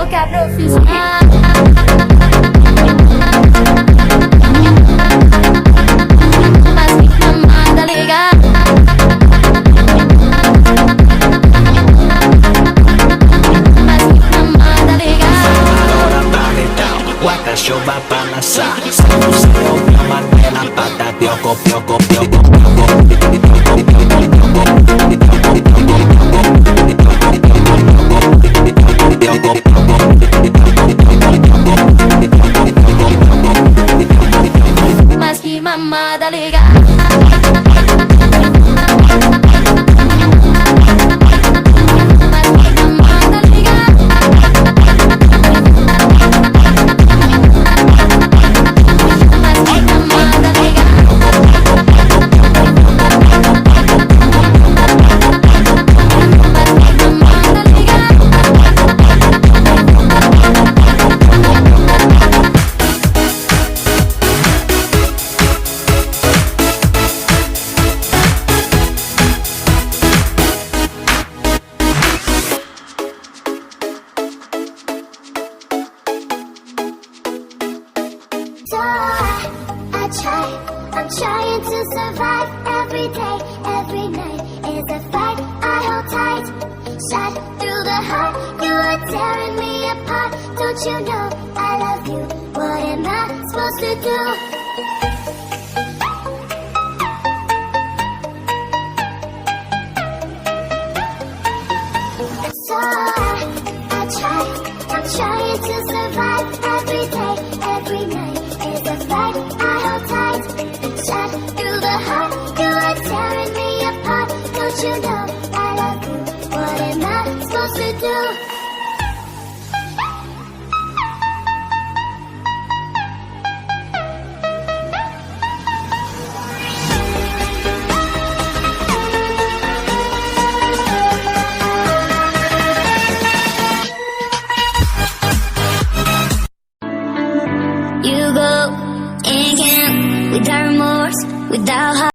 louca profissional. Mas que camada legal. Mas que camada legal. Guata show va pa lanzar. Se pusieron una manera pata pioco, pioco, pioco, pioco. Mas que mamada legal. So I'm trying to survive every day, every night is a fight. I hold tight, shot through the heart. You are tearing me apart. Don't you know I love you? What am I supposed to do? So I'm trying to survive every day, every night is a fight. I hold tight, shot through the heart. You are tearing me apart. Don't you know I love you? What am I supposed to do? You go and can't without remorse, without heart.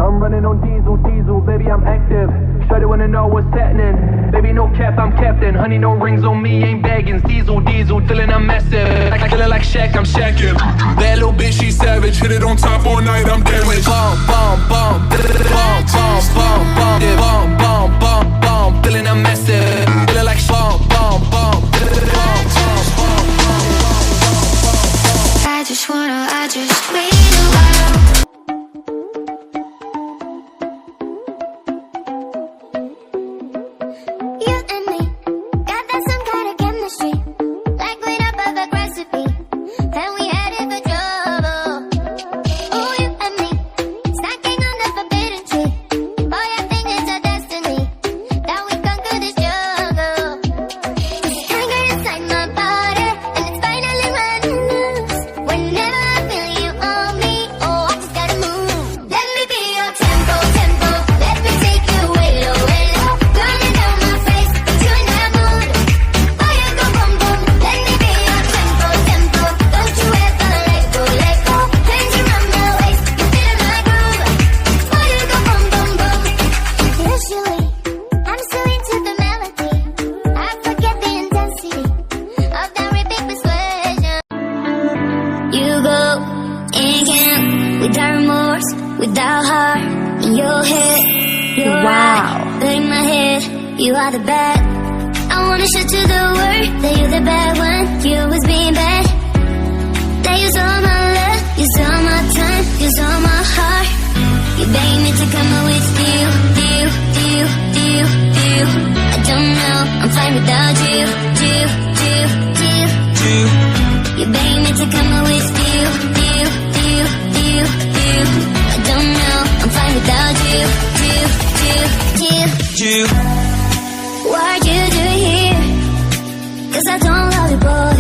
I'm running on diesel, baby, I'm active. Shawty wanna know what's happening. Baby, no cap, I'm captain. Honey, no rings on me, ain't baggins. Diesel, feeling I'm massive. I feel like Shaq, I'm shacking. That little bitch, she savage. Hit it on top all night, I'm damaged. Bomb, bomb, bomb, bomb, bomb, bomb, bomb, yeah, bomb, bomb, bomb, bomb. Feeling I'm massive. Feeling like bomb, bomb, bomb, bomb, bomb, bomb. I just wait a while. You and me got that some kind of chemistry, like we'd a perfect recipe. Then we headed for trouble. Oh, you and me stacking on the forbidden tree. Boy, I think it's our destiny that we conquer this jungle. This hunger inside my body, and it's finally running loose. Whenever I feel you on me, oh, I just gotta move. Let me be your tempo. Let me take you way low. Running down my face, put you in that mood. Oh, you go boom boom. Let me be your tempo. Don't you ever let go. Hands around my waist, you feeling my groove. Oh, you go boom boom boom. Usually, I'm so into the melody, I forget the intensity of that repeat persuasion. You go in camp without remorse, without heart in your head. You're right, but in my head, you are the bad. I wanna show to the world that you're the bad one. You was being bad. That you saw my love, you saw my time, you saw my heart. You begged me to come out with you. I don't know, I'm fine without you. You begged me to come out with you. I don't know, I'm fine without you. What you do here? 'Cause I don't love you, boy.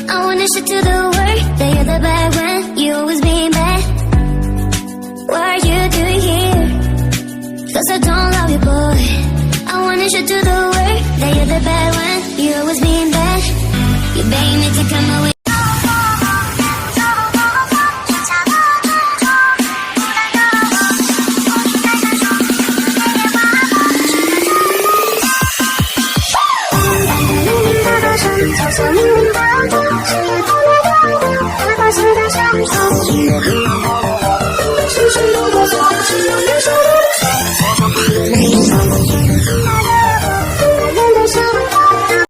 I wanna show to the world that you're the bad one. You always being bad. What you do here? 'Cause I don't love you, boy. I wanna show to the world that you're the bad one. You always being bad. You begged me to come away. Something